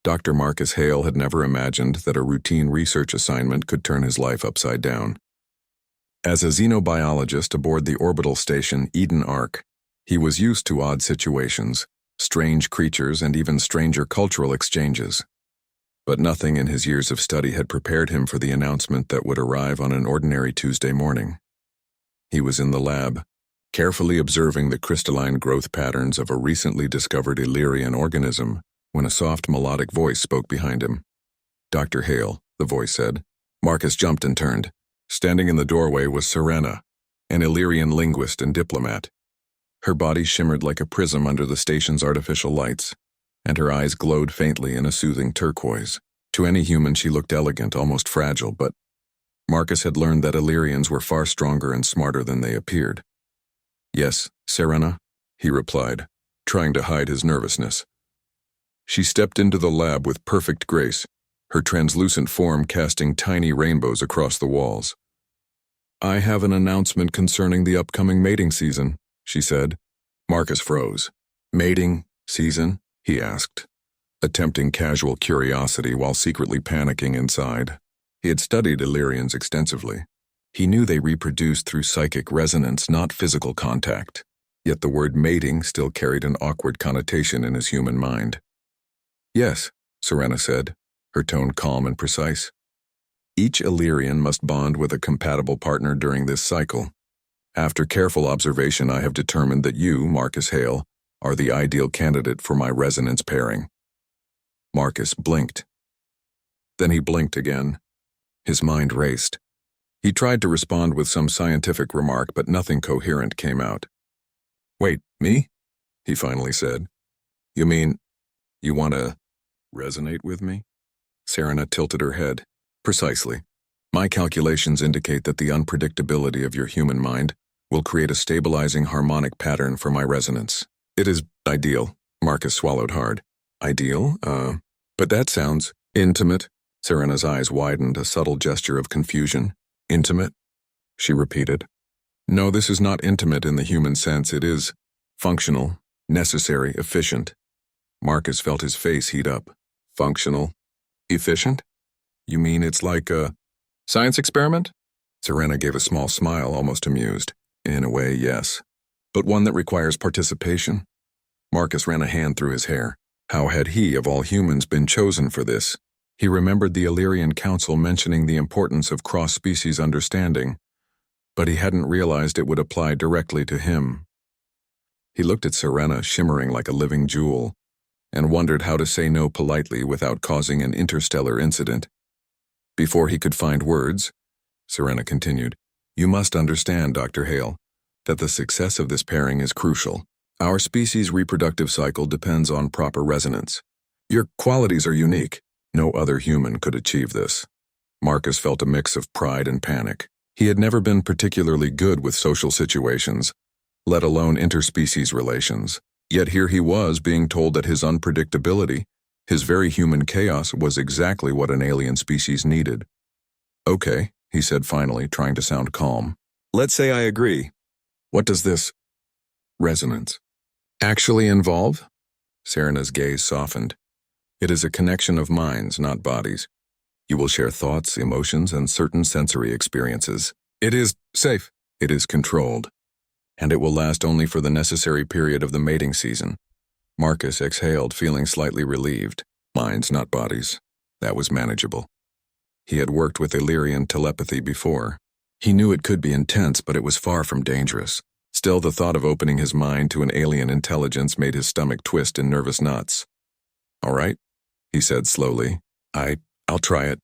Dr. Marcus Hale had never imagined that a routine research assignment could turn his life upside down. As a xenobiologist aboard the orbital station Eden Arc, he was used to odd situations, strange creatures, and even stranger cultural exchanges. But nothing in his years of study had prepared him for the announcement that would arrive on an ordinary Tuesday morning. He was in the lab, carefully observing the crystalline growth patterns of a recently discovered Illyrian organism, when a soft melodic voice spoke behind him. "Dr. Hale," the voice said. Marcus jumped and turned. Standing in the doorway was Serena, an Illyrian linguist and diplomat. Her body shimmered like a prism under the station's artificial lights, and her eyes glowed faintly in a soothing turquoise. To any human she looked elegant, almost fragile, but Marcus had learned that Illyrians were far stronger and smarter than they appeared. "Yes, Serena," he replied, trying to hide his nervousness. She stepped into the lab with perfect grace, her translucent form casting tiny rainbows across the walls. "I have an announcement concerning the upcoming mating season," she said. Marcus froze. "Mating season?" he asked, attempting casual curiosity while secretly panicking inside. He had studied Illyrians extensively. He knew they reproduced through psychic resonance, not physical contact. Yet the word mating still carried an awkward connotation in his human mind. "Yes," Serena said, her tone calm and precise. "Each Illyrian must bond with a compatible partner during this cycle. After careful observation, I have determined that you, Marcus Hale, are the ideal candidate for my resonance pairing." Marcus blinked. Then he blinked again. His mind raced. He tried to respond with some scientific remark, but nothing coherent came out. "Wait, me?" he finally said. "You mean, you want to resonate with me?" Serena tilted her head. "Precisely. My calculations indicate that the unpredictability of your human mind will create a stabilizing harmonic pattern for my resonance. It is ideal." Marcus swallowed hard. "Ideal? But that sounds intimate." Serena's eyes widened, a subtle gesture of confusion. "Intimate?" she repeated. "No, this is not intimate in the human sense. It is functional, necessary, efficient." Marcus felt his face heat up. "Functional? Efficient? You mean it's like a science experiment?" Serena gave a small smile, almost amused. "In a way, yes. But one that requires participation." Marcus ran a hand through his hair. How had he, of all humans, been chosen for this? He remembered the Illyrian Council mentioning the importance of cross-species understanding, but he hadn't realized it would apply directly to him. He looked at Serena, shimmering like a living jewel, and wondered how to say no politely without causing an interstellar incident. Before he could find words, Serena continued, "You must understand, Dr. Hale, that the success of this pairing is crucial. Our species' reproductive cycle depends on proper resonance. Your qualities are unique. No other human could achieve this." Marcus felt a mix of pride and panic. He had never been particularly good with social situations, let alone interspecies relations. Yet here he was being told that his unpredictability, his very human chaos, was exactly what an alien species needed. "Okay," he said finally, trying to sound calm. "Let's say I agree. What does this resonance actually involve?" Serena's gaze softened. "It is a connection of minds, not bodies. You will share thoughts, emotions, and certain sensory experiences. It is safe. It is controlled. And it will last only for the necessary period of the mating season." Marcus exhaled, feeling slightly relieved. Minds, not bodies. That was manageable. He had worked with Illyrian telepathy before. He knew it could be intense, but it was far from dangerous. Still, the thought of opening his mind to an alien intelligence made his stomach twist in nervous knots. "All right," he said slowly. I'll try it."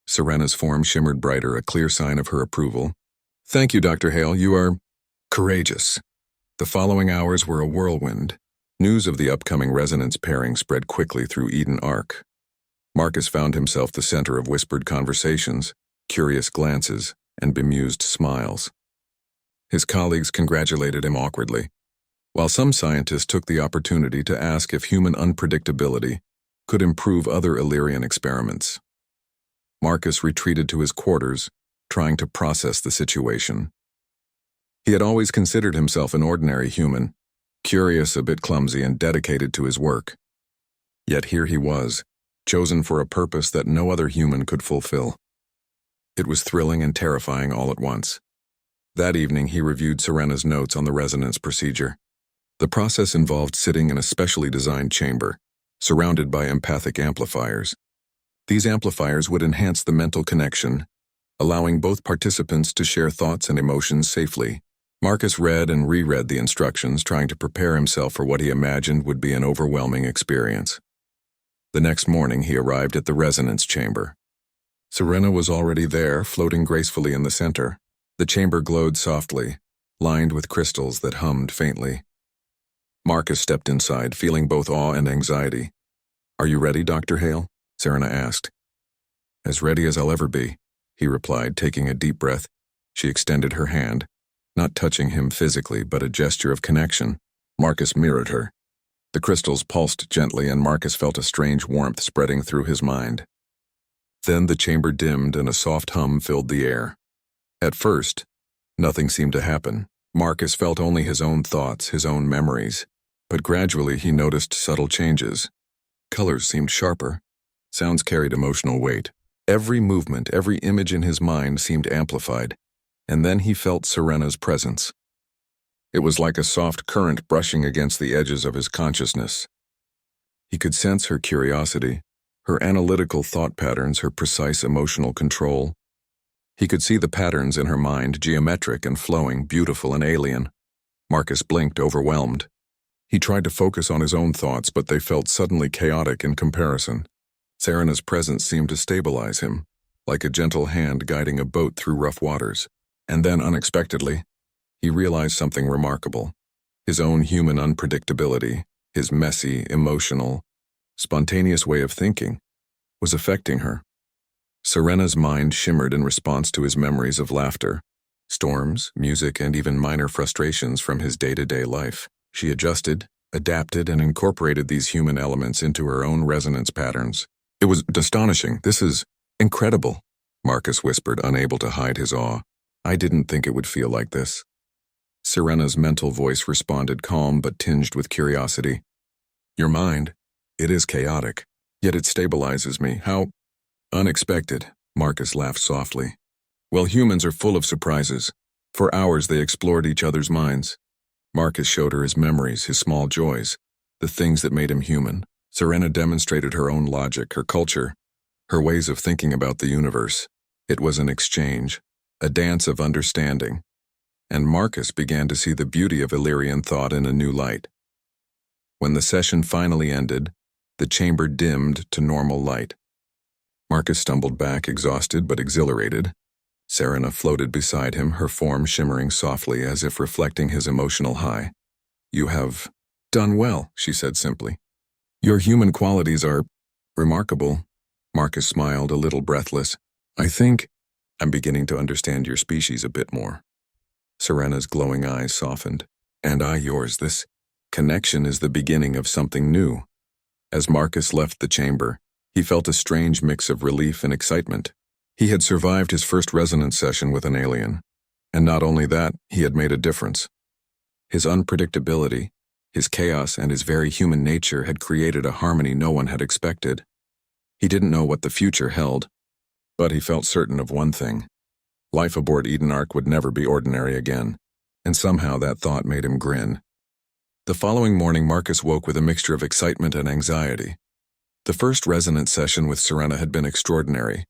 Serena's form shimmered brighter, a clear sign of her approval. "Thank you, Dr. Hale. You are courageous." The following hours were a whirlwind. News of the upcoming resonance pairing spread quickly through Eden Arc. Marcus found himself the center of whispered conversations, curious glances, and bemused smiles. His colleagues congratulated him awkwardly, while some scientists took the opportunity to ask if human unpredictability could improve other Illyrian experiments. Marcus retreated to his quarters, trying to process the situation. He had always considered himself an ordinary human, curious, a bit clumsy, and dedicated to his work. Yet here he was, chosen for a purpose that no other human could fulfill. It was thrilling and terrifying all at once. That evening, he reviewed Serena's notes on the resonance procedure. The process involved sitting in a specially designed chamber, surrounded by empathic amplifiers. These amplifiers would enhance the mental connection, allowing both participants to share thoughts and emotions safely. Marcus read and reread the instructions, trying to prepare himself for what he imagined would be an overwhelming experience. The next morning, he arrived at the resonance chamber. Serena was already there, floating gracefully in the center. The chamber glowed softly, lined with crystals that hummed faintly. Marcus stepped inside, feeling both awe and anxiety. "Are you ready, Dr. Hale?" Serena asked. "As ready as I'll ever be," he replied, taking a deep breath. She extended her hand, not touching him physically, but a gesture of connection. Marcus mirrored her. The crystals pulsed gently, and Marcus felt a strange warmth spreading through his mind. Then the chamber dimmed and a soft hum filled the air. At first, nothing seemed to happen. Marcus felt only his own thoughts, his own memories. But gradually he noticed subtle changes. Colors seemed sharper. Sounds carried emotional weight. Every movement, every image in his mind seemed amplified. And then he felt Serena's presence. It was like a soft current brushing against the edges of his consciousness. He could sense her curiosity, her analytical thought patterns, her precise emotional control. He could see the patterns in her mind, geometric and flowing, beautiful and alien. Marcus blinked, overwhelmed. He tried to focus on his own thoughts, but they felt suddenly chaotic in comparison. Serena's presence seemed to stabilize him, like a gentle hand guiding a boat through rough waters. And then, unexpectedly, he realized something remarkable. His own human unpredictability, his messy, emotional, spontaneous way of thinking, was affecting her. Serena's mind shimmered in response to his memories of laughter, storms, music, and even minor frustrations from his day-to-day life. She adjusted, adapted, and incorporated these human elements into her own resonance patterns. "It was astonishing. This is incredible," Marcus whispered, unable to hide his awe. "I didn't think it would feel like this." Serena's mental voice responded, calm but tinged with curiosity. "Your mind, it is chaotic, yet it stabilizes me. How unexpected," Marcus laughed softly. "Well, humans are full of surprises. For hours they explored each other's minds." Marcus showed her his memories, his small joys, the things that made him human. Serena demonstrated her own logic, her culture, her ways of thinking about the universe. It was an exchange, a dance of understanding. And Marcus began to see the beauty of Illyrian thought in a new light. When the session finally ended, the chamber dimmed to normal light. Marcus stumbled back, exhausted but exhilarated. Serena floated beside him, her form shimmering softly as if reflecting his emotional high. "You have done well," she said simply. "Your human qualities are remarkable." Marcus smiled, a little breathless. "I think I'm beginning to understand your species a bit more." Serena's glowing eyes softened. "And I yours. This connection is the beginning of something new." As Marcus left the chamber, he felt a strange mix of relief and excitement. He had survived his first resonance session with an alien. And not only that, he had made a difference. His unpredictability, his chaos, and his very human nature had created a harmony no one had expected. He didn't know what the future held, but he felt certain of one thing. Life aboard Eden Ark would never be ordinary again, and somehow that thought made him grin. The following morning, Marcus woke with a mixture of excitement and anxiety. The first resonance session with Serena had been extraordinary,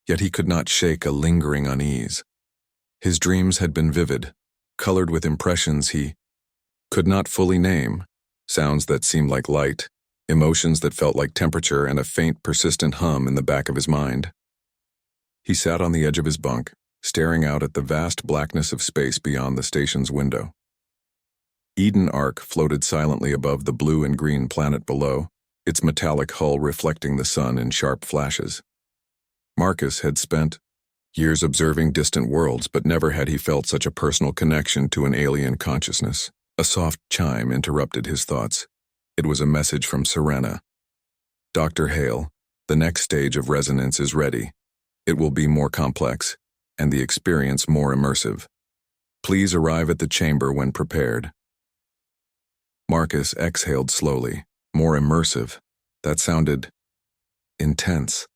yet he could not shake a lingering unease. His dreams had been vivid, colored with impressions he could not fully name, sounds that seemed like light, emotions that felt like temperature, and a faint, persistent hum in the back of his mind. He sat on the edge of his bunk, staring out at the vast blackness of space beyond the station's window. Eden Ark floated silently above the blue and green planet below, its metallic hull reflecting the sun in sharp flashes. Marcus had spent years observing distant worlds, but never had he felt such a personal connection to an alien consciousness. A soft chime interrupted his thoughts. It was a message from Serena. "Dr. Hale, the next stage of resonance is ready. It will be more complex, and the experience more immersive. Please arrive at the chamber when prepared." Marcus exhaled slowly. More immersive. That sounded intense.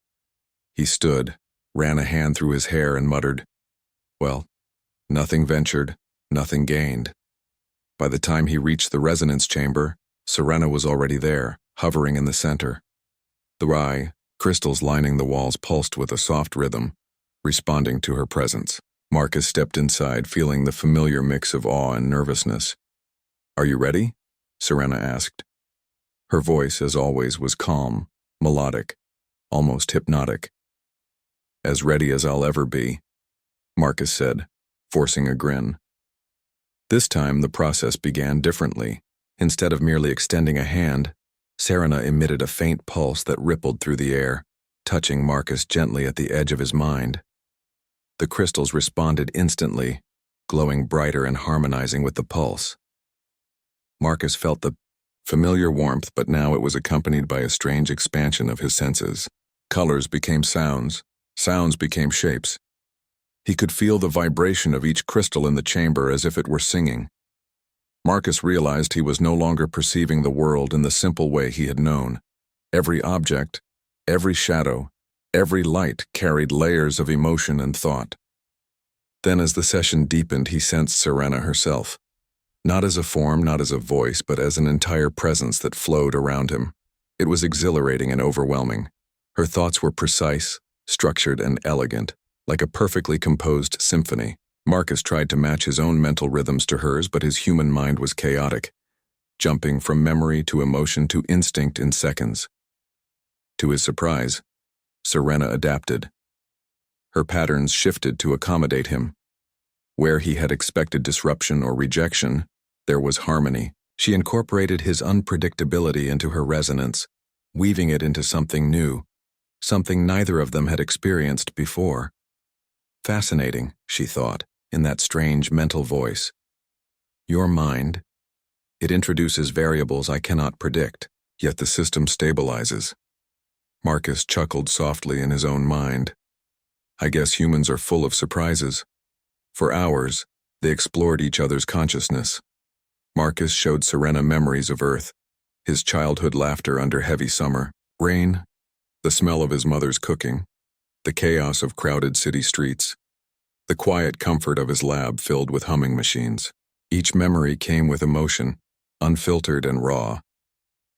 He stood, ran a hand through his hair and muttered, "Well, nothing ventured, nothing gained." By the time he reached the resonance chamber, Serena was already there, hovering in the center. The crystals lining the walls pulsed with a soft rhythm, responding to her presence. Marcus stepped inside, feeling the familiar mix of awe and nervousness. "Are you ready?" Serena asked. Her voice, as always, was calm, melodic, almost hypnotic. "As ready as I'll ever be," Marcus said, forcing a grin. This time the process began differently. Instead of merely extending a hand, Serena emitted a faint pulse that rippled through the air, touching Marcus gently at the edge of his mind. The crystals responded instantly, glowing brighter and harmonizing with the pulse. Marcus felt the familiar warmth, but now it was accompanied by a strange expansion of his senses. Colors became sounds, sounds became shapes. He could feel the vibration of each crystal in the chamber as if it were singing. Marcus realized he was no longer perceiving the world in the simple way he had known. Every object, every shadow, every light carried layers of emotion and thought. Then as the session deepened, he sensed Serena herself. Not as a form, not as a voice, but as an entire presence that flowed around him. It was exhilarating and overwhelming. Her thoughts were precise, structured, and elegant, like a perfectly composed symphony. Marcus tried to match his own mental rhythms to hers, but his human mind was chaotic, jumping from memory to emotion to instinct in seconds. To his surprise, Serena adapted. Her patterns shifted to accommodate him. Where he had expected disruption or rejection, there was harmony. She incorporated his unpredictability into her resonance, weaving it into something new, something neither of them had experienced before. Fascinating, she thought, in that strange mental voice. Your mind, it introduces variables I cannot predict, yet the system stabilizes. Marcus chuckled softly in his own mind. I guess humans are full of surprises. For hours, they explored each other's consciousness. Marcus showed Serena memories of Earth, his childhood laughter under heavy summer, rain, the smell of his mother's cooking, the chaos of crowded city streets, the quiet comfort of his lab filled with humming machines. Each memory came with emotion, unfiltered and raw.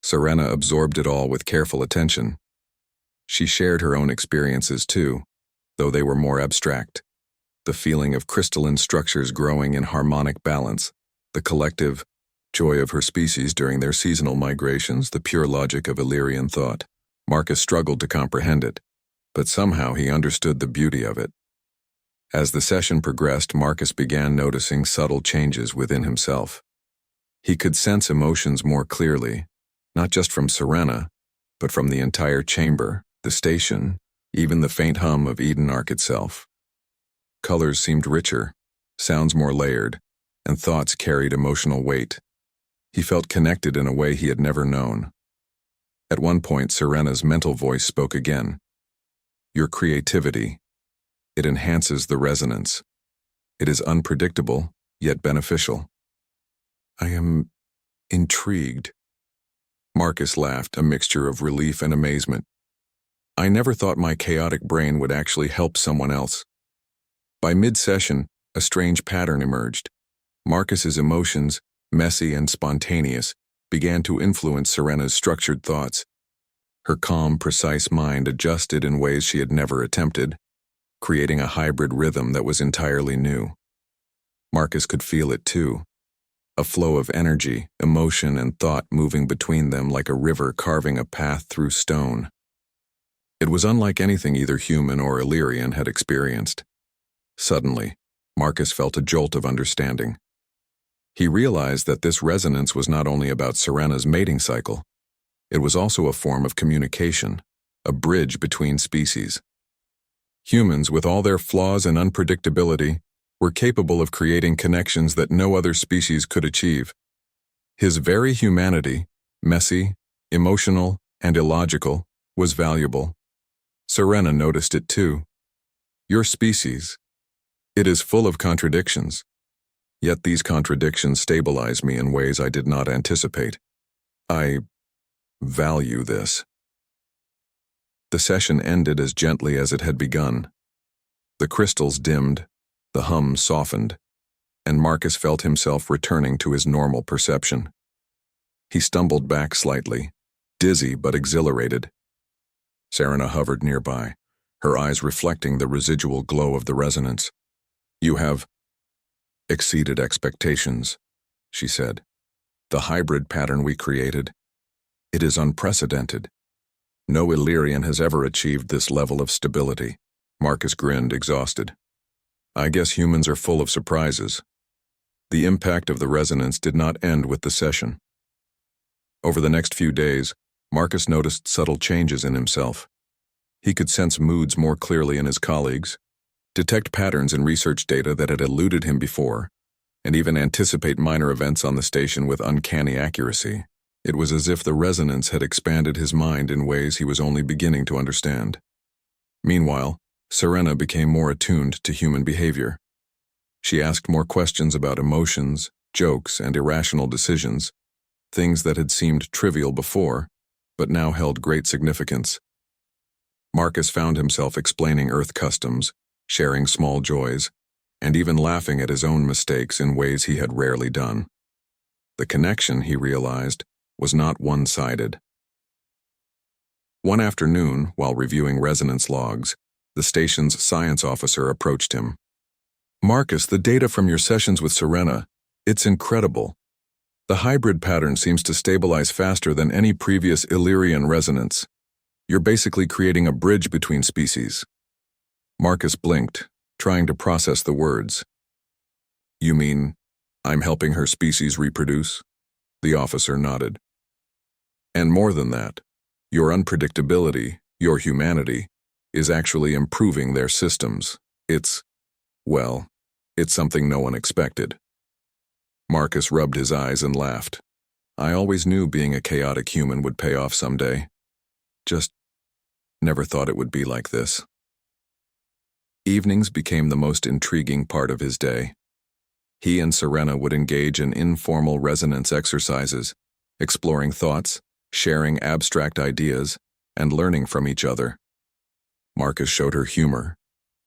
Serena absorbed it all with careful attention. She shared her own experiences too, though they were more abstract. The feeling of crystalline structures growing in harmonic balance, the collective joy of her species during their seasonal migrations, the pure logic of Illyrian thought. Marcus struggled to comprehend it, but somehow he understood the beauty of it. As the session progressed, Marcus began noticing subtle changes within himself. He could sense emotions more clearly, not just from Serena, but from the entire chamber, the station, even the faint hum of Eden Arc itself. Colors seemed richer, sounds more layered, and thoughts carried emotional weight. He felt connected in a way he had never known. At one point, Serena's mental voice spoke again. Your creativity. It enhances the resonance. It is unpredictable, yet beneficial. I am intrigued. Marcus laughed, a mixture of relief and amazement. I never thought my chaotic brain would actually help someone else. By mid-session, a strange pattern emerged. Marcus's emotions, messy and spontaneous, began to influence Serena's structured thoughts. Her calm, precise mind adjusted in ways she had never attempted, creating a hybrid rhythm that was entirely new. Marcus could feel it too. A flow of energy, emotion, and thought moving between them like a river carving a path through stone. It was unlike anything either human or Illyrian had experienced. Suddenly, Marcus felt a jolt of understanding. He realized that this resonance was not only about Serena's mating cycle, it was also a form of communication, a bridge between species. Humans, with all their flaws and unpredictability, were capable of creating connections that no other species could achieve. His very humanity, messy, emotional, and illogical, was valuable. Serena noticed it too. Your species, it is full of contradictions. Yet these contradictions stabilize me in ways I did not anticipate. I value this. The session ended as gently as it had begun. The crystals dimmed, the hum softened, and Marcus felt himself returning to his normal perception. He stumbled back slightly, dizzy but exhilarated. Serena hovered nearby, her eyes reflecting the residual glow of the resonance. "You have exceeded expectations," she said. "The hybrid pattern we created, it is unprecedented. No Illyrian has ever achieved this level of stability." Marcus grinned, exhausted. "I guess humans are full of surprises." The impact of the resonance did not end with the session. Over the next few days, Marcus noticed subtle changes in himself. He could sense moods more clearly in his colleagues, detect patterns in research data that had eluded him before, and even anticipate minor events on the station with uncanny accuracy. It was as if the resonance had expanded his mind in ways he was only beginning to understand. Meanwhile, Serena became more attuned to human behavior. She asked more questions about emotions, jokes, and irrational decisions, things that had seemed trivial before, but now held great significance. Marcus found himself explaining Earth customs, sharing small joys, and even laughing at his own mistakes in ways he had rarely done. The connection, he realized, was not one-sided. One afternoon, while reviewing resonance logs, the station's science officer approached him. "Marcus, the data from your sessions with Serena, it's incredible. The hybrid pattern seems to stabilize faster than any previous Illyrian resonance. You're basically creating a bridge between species." Marcus blinked, trying to process the words. "You mean I'm helping her species reproduce?" The officer nodded. "And more than that, your unpredictability, your humanity, is actually improving their systems. It's something no one expected." Marcus rubbed his eyes and laughed. "I always knew being a chaotic human would pay off someday. Just never thought it would be like this." Evenings became the most intriguing part of his day. He and Serena would engage in informal resonance exercises, exploring thoughts, sharing abstract ideas, and learning from each other. Marcus showed her humor,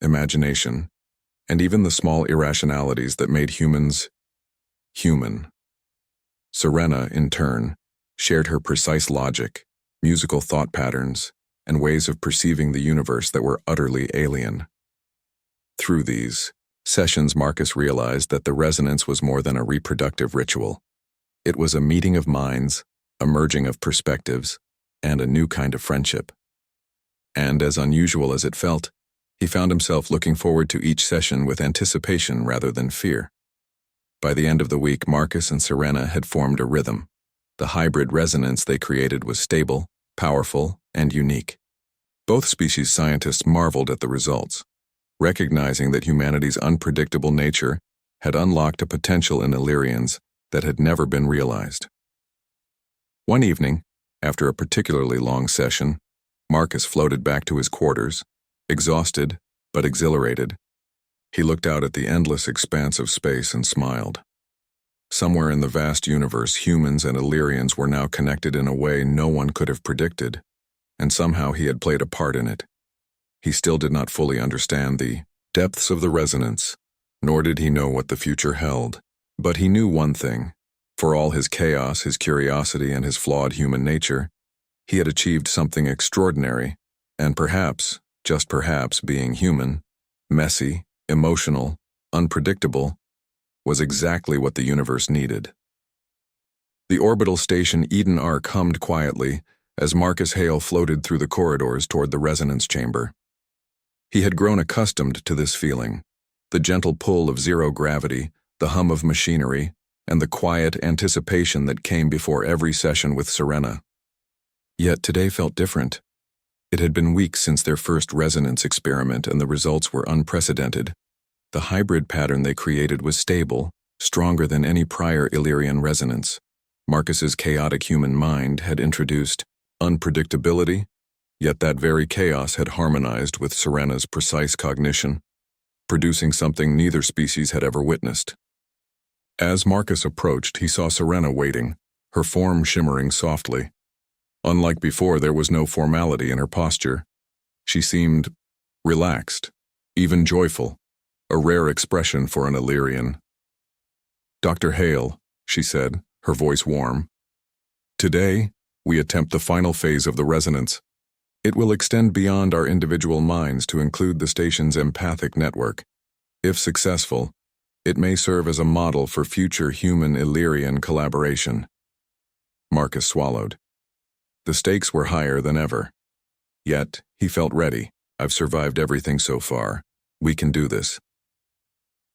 imagination, and even the small irrationalities that made humans human. Serena, in turn, shared her precise logic, musical thought patterns, and ways of perceiving the universe that were utterly alien. Through these sessions, Marcus realized that the resonance was more than a reproductive ritual. It was a meeting of minds, a merging of perspectives, and a new kind of friendship. And as unusual as it felt, he found himself looking forward to each session with anticipation rather than fear. By the end of the week, Marcus and Serena had formed a rhythm. The hybrid resonance they created was stable, powerful, and unique. Both species scientists marveled at the results, recognizing that humanity's unpredictable nature had unlocked a potential in Illyrians that had never been realized. One evening, after a particularly long session, Marcus floated back to his quarters, exhausted but exhilarated. He looked out at the endless expanse of space and smiled. Somewhere in the vast universe, humans and Illyrians were now connected in a way no one could have predicted, and somehow he had played a part in it. He still did not fully understand the depths of the resonance, nor did he know what the future held. But he knew one thing: for all his chaos, his curiosity, and his flawed human nature, he had achieved something extraordinary, and perhaps, just perhaps, being human, messy, emotional, unpredictable, was exactly what the universe needed. The orbital station Eden Arc hummed quietly as Marcus Hale floated through the corridors toward the resonance chamber. He had grown accustomed to this feeling, the gentle pull of zero gravity, the hum of machinery, and the quiet anticipation that came before every session with Serena. Yet today felt different. It had been weeks since their first resonance experiment, and the results were unprecedented. The hybrid pattern they created was stable, stronger than any prior Illyrian resonance. Marcus's chaotic human mind had introduced unpredictability, yet that very chaos had harmonized with Serena's precise cognition, producing something neither species had ever witnessed. As Marcus approached, he saw Serena waiting, her form shimmering softly. Unlike before, there was no formality in her posture, She seemed relaxed, even joyful, a rare expression for an Illyrian. "Dr. Hale," she said, her voice warm, "today, we attempt the final phase of the resonance. It will extend beyond our individual minds to include the station's empathic network. If successful, it may serve as a model for future human-Illyrian collaboration." Marcus swallowed. The stakes were higher than ever. Yet, he felt ready. "I've survived everything so far. We can do this."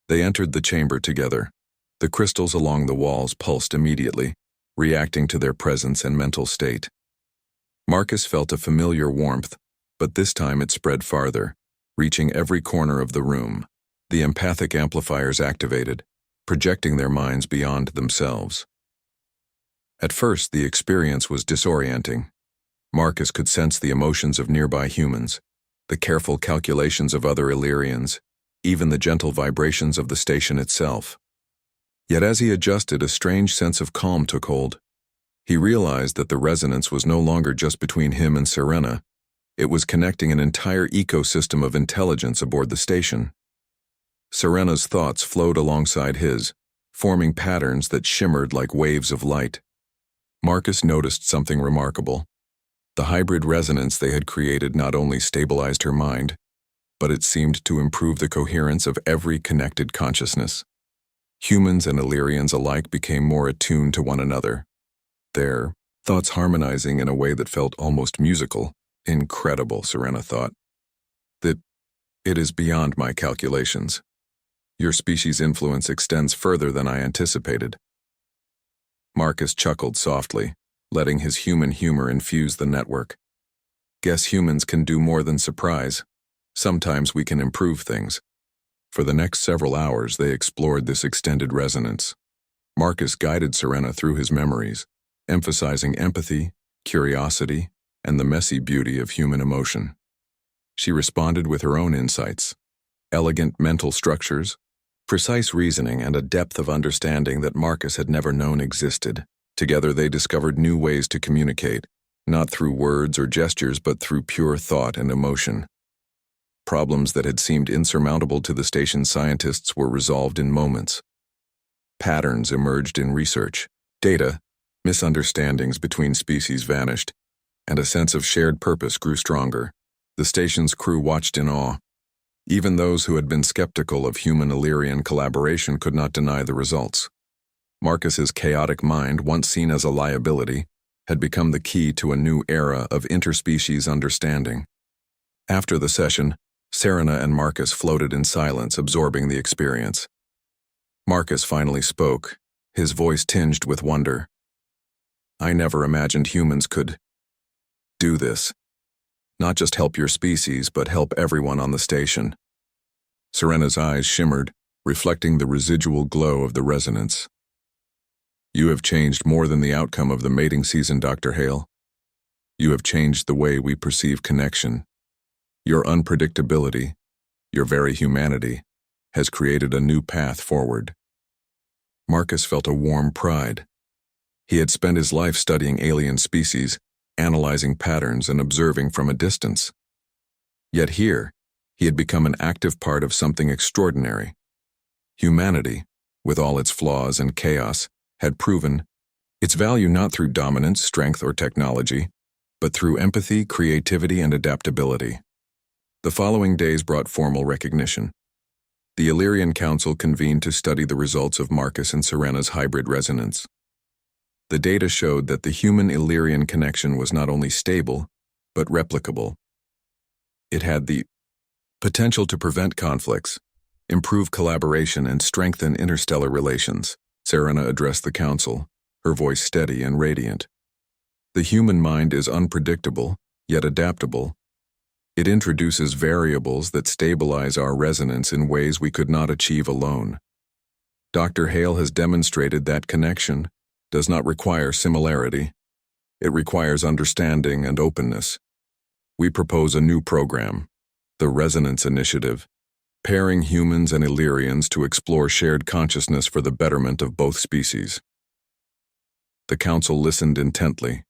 They entered the chamber together. The crystals along the walls pulsed immediately, reacting to their presence and mental state. Marcus felt a familiar warmth, but this time it spread farther, reaching every corner of the room. The empathic amplifiers activated, projecting their minds beyond themselves. At first, the experience was disorienting. Marcus could sense the emotions of nearby humans, the careful calculations of other Illyrians, even the gentle vibrations of the station itself. Yet as he adjusted, a strange sense of calm took hold. He realized that the resonance was no longer just between him and Serena. It was connecting an entire ecosystem of intelligence aboard the station. Serena's thoughts flowed alongside his, forming patterns that shimmered like waves of light. Marcus noticed something remarkable. The hybrid resonance they had created not only stabilized her mind, but it seemed to improve the coherence of every connected consciousness. Humans and Illyrians alike became more attuned to one another, their thoughts harmonizing in a way that felt almost musical. Incredible, Serena thought. That it is beyond my calculations. Your species' influence extends further than I anticipated. Marcus chuckled softly, letting his human humor infuse the network. Guess humans can do more than surprise. Sometimes we can improve things. For the next several hours, they explored this extended resonance. Marcus guided Serena through his memories, emphasizing empathy, curiosity, and the messy beauty of human emotion. She responded with her own insights, elegant mental structures, precise reasoning, and a depth of understanding that Marcus had never known existed. Together they discovered new ways to communicate, not through words or gestures but through pure thought and emotion. Problems that had seemed insurmountable to the station's scientists were resolved in moments. Patterns emerged in research, data, misunderstandings between species vanished, and a sense of shared purpose grew stronger. The station's crew watched in awe. Even those who had been skeptical of human-Illyrian collaboration could not deny the results. Marcus's chaotic mind, once seen as a liability, had become the key to a new era of interspecies understanding. After the session, Serena and Marcus floated in silence, absorbing the experience. Marcus finally spoke, his voice tinged with wonder. "I never imagined humans could do this. Not just help your species, but help everyone on the station." Serena's eyes shimmered, reflecting the residual glow of the resonance. "You have changed more than the outcome of the mating season, Dr. Hale. You have changed the way we perceive connection. Your unpredictability, your very humanity, has created a new path forward." Marcus felt a warm pride. He had spent his life studying alien species, analyzing patterns and observing from a distance. Yet here, he had become an active part of something extraordinary. Humanity, with all its flaws and chaos, had proven its value not through dominance, strength, or technology, but through empathy, creativity, and adaptability. The following days brought formal recognition. The Illyrian Council convened to study the results of Marcus and Serena's hybrid resonance. The data showed that the human-Illyrian connection was not only stable, but replicable. It had the potential to prevent conflicts, improve collaboration, and strengthen interstellar relations. Serena addressed the council, her voice steady and radiant. "The human mind is unpredictable, yet adaptable. It introduces variables that stabilize our resonance in ways we could not achieve alone. Dr. Hale has demonstrated that connection does not require similarity. It requires understanding and openness. We propose a new program, the Resonance Initiative, pairing humans and Illyrians to explore shared consciousness for the betterment of both species." The council listened intently.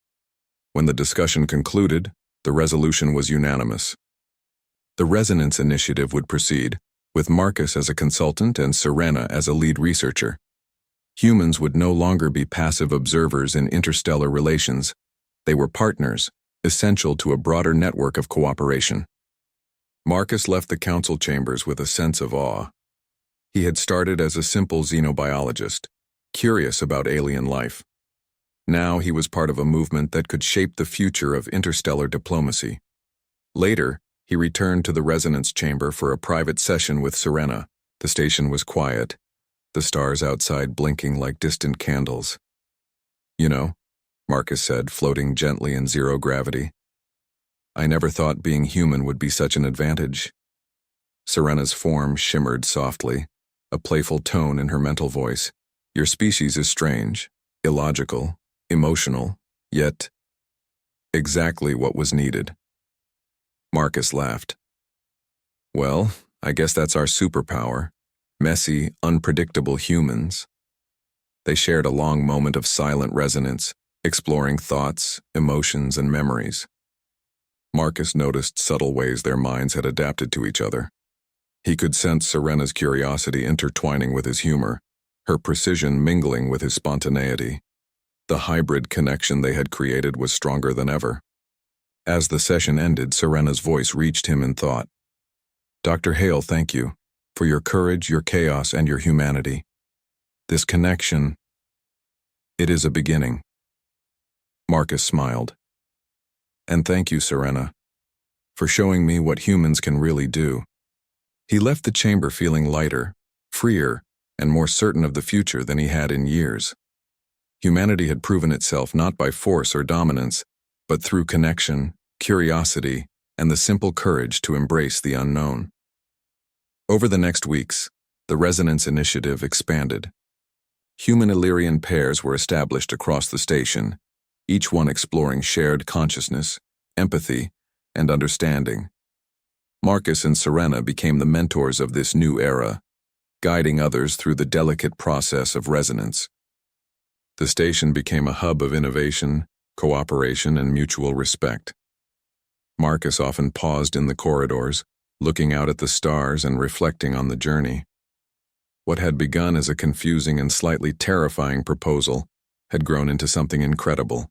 When the discussion concluded, the resolution was unanimous. The Resonance Initiative would proceed, with Marcus as a consultant and Serena as a lead researcher. Humans would no longer be passive observers in interstellar relations. They were partners, essential to a broader network of cooperation. Marcus left the council chambers with a sense of awe. He had started as a simple xenobiologist, curious about alien life. Now he was part of a movement that could shape the future of interstellar diplomacy. Later, he returned to the resonance chamber for a private session with Serena. The station was quiet, the stars outside blinking like distant candles. "You know," Marcus said, floating gently in zero gravity, "I never thought being human would be such an advantage." Serena's form shimmered softly, a playful tone in her mental voice. "Your species is strange, illogical, emotional, yet exactly what was needed." Marcus laughed. "Well, I guess that's our superpower. Messy, unpredictable humans." They shared a long moment of silent resonance, exploring thoughts, emotions, and memories. Marcus noticed subtle ways their minds had adapted to each other. He could sense Serena's curiosity intertwining with his humor, her precision mingling with his spontaneity. The hybrid connection they had created was stronger than ever. As the session ended, Serena's voice reached him in thought. "Dr. Hale, thank you for your courage, your chaos, and your humanity. This connection, it is a beginning." Marcus smiled. "And thank you, Serena, for showing me what humans can really do." He left the chamber feeling lighter, freer, and more certain of the future than he had in years. Humanity had proven itself not by force or dominance, but through connection, curiosity, and the simple courage to embrace the unknown. Over the next weeks, the Resonance Initiative expanded. Human Illyrian pairs were established across the station, each one exploring shared consciousness, empathy, and understanding. Marcus and Serena became the mentors of this new era, guiding others through the delicate process of resonance. The station became a hub of innovation, cooperation, and mutual respect. Marcus often paused in the corridors, looking out at the stars and reflecting on the journey. What had begun as a confusing and slightly terrifying proposal had grown into something incredible.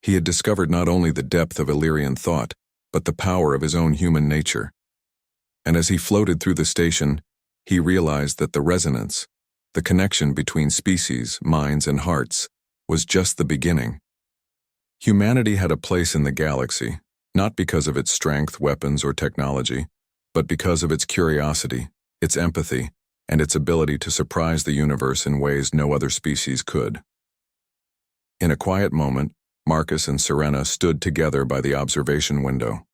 He had discovered not only the depth of Illyrian thought, but the power of his own human nature. And as he floated through the station, he realized that the resonance, the connection between species, minds, and hearts, was just the beginning. Humanity had a place in the galaxy, not because of its strength, weapons, or technology, but because of its curiosity, its empathy, and its ability to surprise the universe in ways no other species could. In a quiet moment, Marcus and Serena stood together by the observation window.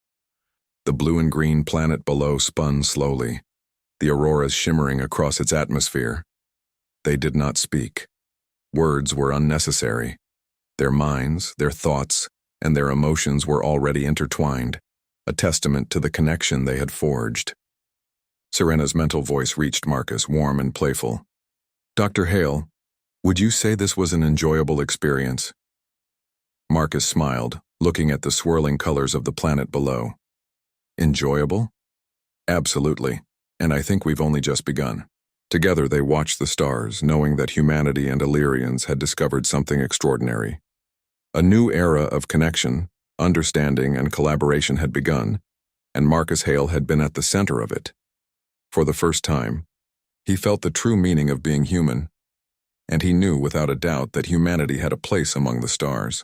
The blue and green planet below spun slowly, the auroras shimmering across its atmosphere. They did not speak. Words were unnecessary. Their minds, their thoughts, and their emotions were already intertwined, a testament to the connection they had forged. Serena's mental voice reached Marcus, warm and playful. "Dr. Hale, would you say this was an enjoyable experience?" Marcus smiled, looking at the swirling colors of the planet below. "Enjoyable? Absolutely, and I think we've only just begun." Together they watched the stars, knowing that humanity and Illyrians had discovered something extraordinary. A new era of connection, understanding, and collaboration had begun, and Marcus Hale had been at the center of it. For the first time, he felt the true meaning of being human, and he knew without a doubt that humanity had a place among the stars.